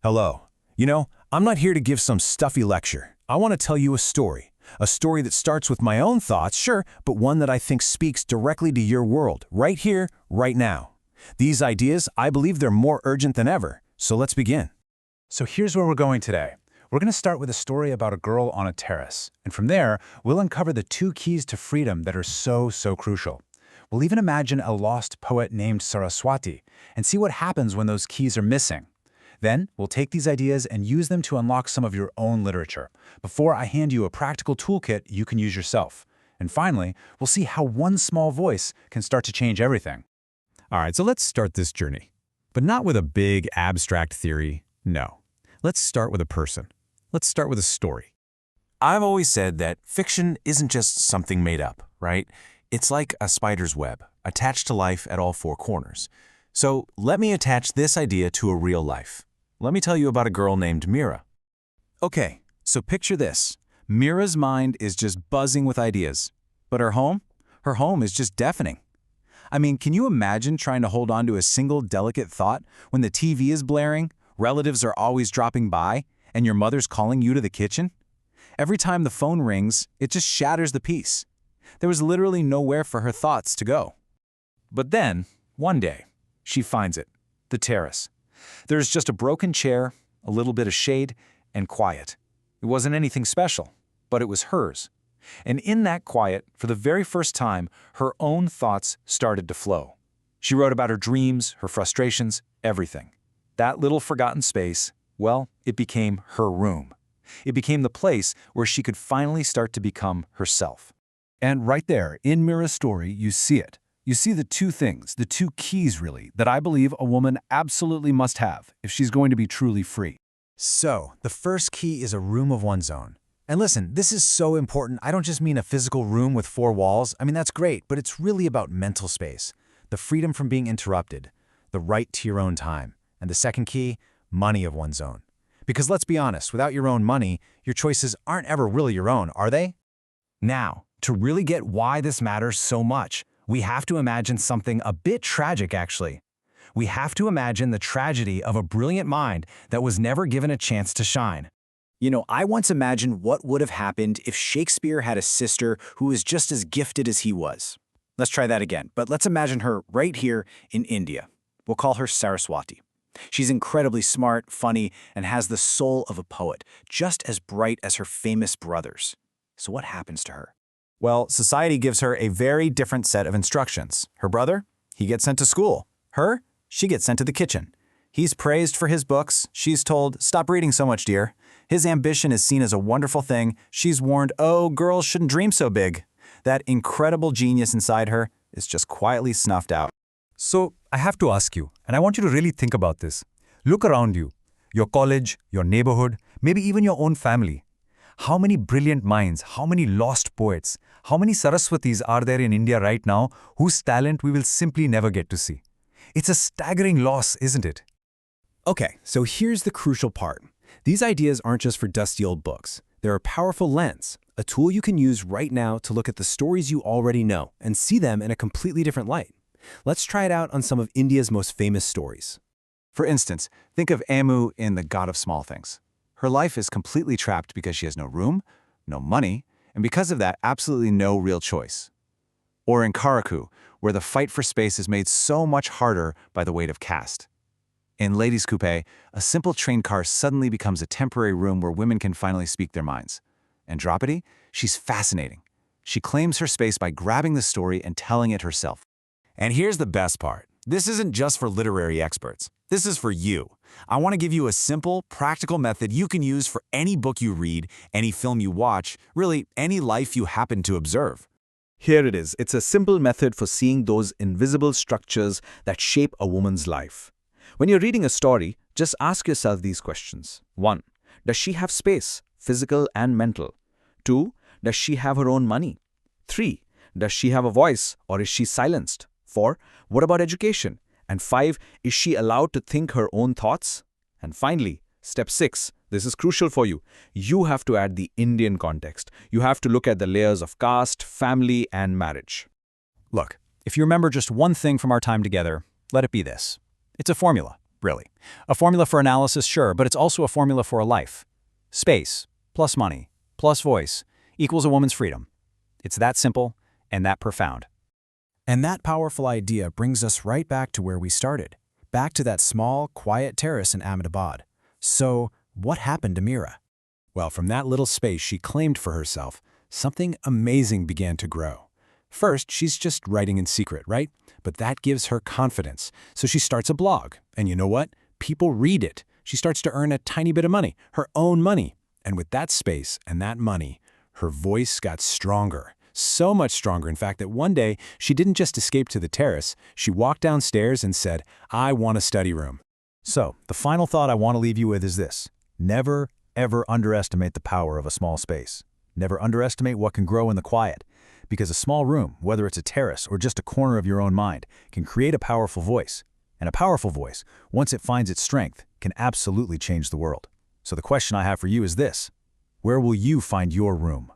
Hello. I'm not here to give some stuffy lecture. I want to tell you a story. A story that starts with my own thoughts, sure, but one that I think speaks directly to your world, right here, right now. These ideas, I believe they're more urgent than ever. So let's begin. So here's where we're going today. We're going to start with a story about a girl on a terrace. And from there, we'll uncover the 2 keys to freedom that are so crucial. We'll even imagine a lost poet named Saraswati and see what happens when those keys are missing. Then, we'll take these ideas and use them to unlock some of your own literature, before I hand you a practical toolkit you can use yourself. And finally, we'll see how one small voice can start to change everything. All right, so let's start this journey. But not with a big, abstract theory, no. Let's start with a person. Let's start with a story. I've always said that fiction isn't just something made up, right? It's like a spider's web, attached to life at all 4 corners. So let me attach this idea to a real life. Let me tell you about a girl named Mira. Okay, so picture this. Mira's mind is just buzzing with ideas. But her home? Her home is just deafening. I mean, can you imagine trying to hold on to a single delicate thought when the TV is blaring, relatives are always dropping by, and your mother's calling you to the kitchen? Every time the phone rings, it just shatters the peace. There was literally nowhere for her thoughts to go. But then, one day, she finds it, the terrace. There's just a broken chair, a little bit of shade, and quiet. It wasn't anything special, but it was hers. And in that quiet, for the very first time, her own thoughts started to flow. She wrote about her dreams, her frustrations, everything. That little forgotten space, well, it became her room. It became the place where she could finally start to become herself. And right there, in Mira's story, you see it. You see the 2 things, the 2 keys really, that I believe a woman absolutely must have if she's going to be truly free. So, the first key is a room of one's own. And listen, this is so important. I don't just mean a physical room with 4 walls. I mean, that's great, but it's really about mental space, the freedom from being interrupted, the right to your own time. And the second key, money of one's own. Because let's be honest, without your own money, your choices aren't ever really your own, are they? Now, to really get why this matters so much, we have to imagine something a bit tragic, actually. We have to imagine the tragedy of a brilliant mind that was never given a chance to shine. I once imagined what would have happened if Shakespeare had a sister who was just as gifted as he was. Let's try that again, but let's imagine her right here in India. We'll call her Saraswati. She's incredibly smart, funny, and has the soul of a poet, just as bright as her famous brothers. So what happens to her? Well, society gives her a very different set of instructions. Her brother? He gets sent to school. Her? She gets sent to the kitchen. He's praised for his books. She's told, "Stop reading so much, dear." His ambition is seen as a wonderful thing. She's warned, "Oh, girls shouldn't dream so big." That incredible genius inside her is just quietly snuffed out. So, I have to ask you, and I want you to really think about this. Look around you, your college, your neighborhood, maybe even your own family. How many brilliant minds, how many lost poets, how many Saraswatis are there in India right now whose talent we will simply never get to see? It's a staggering loss, isn't it? Okay, so here's the crucial part. These ideas aren't just for dusty old books. They're a powerful lens, a tool you can use right now to look at the stories you already know and see them in a completely different light. Let's try it out on some of India's most famous stories. For instance, think of Amu in The God of Small Things. Her life is completely trapped because she has no room, no money, and because of that, absolutely no real choice. Or in Karaku, where the fight for space is made so much harder by the weight of caste. In Ladies' Coupe, a simple train car suddenly becomes a temporary room where women can finally speak their minds. And Draupadi, she's fascinating. She claims her space by grabbing the story and telling it herself. And here's the best part. This isn't just for literary experts. This is for you. I want to give you a simple, practical method you can use for any book you read, any film you watch, really any life you happen to observe. Here it is. It's a simple method for seeing those invisible structures that shape a woman's life. When you're reading a story, just ask yourself these questions. 1. Does she have space, physical and mental? 2. Does she have her own money? 3. Does she have a voice or is she silenced? 4. What about education? And 5. Is she allowed to think her own thoughts? And finally, step 6. This is crucial for you. You have to add the Indian context. You have to look at the layers of caste, family, and marriage. Look, if you remember just one thing from our time together, let it be this. It's a formula. really. A formula for analysis, sure, but it's also a formula for a life. Space plus money plus voice equals a woman's freedom. It's that simple and that profound. And that powerful idea brings us right back to where we started, back to that small, quiet terrace in Ahmedabad. So, what happened to Mira? Well, from that little space she claimed for herself, something amazing began to grow. First, she's just writing in secret, right? But that gives her confidence. So she starts a blog. And you know what? People read it. She starts to earn a tiny bit of money, her own money. And with that space and that money, her voice got stronger. So much stronger, in fact, that one day she didn't just escape to the terrace. She walked downstairs and said, "I want a study room." So, the final thought I want to leave you with is this. Never, ever underestimate the power of a small space. Never underestimate what can grow in the quiet. Because a small room, whether it's a terrace or just a corner of your own mind, can create a powerful voice. And a powerful voice, once it finds its strength, can absolutely change the world. So the question I have for you is this: where will you find your room?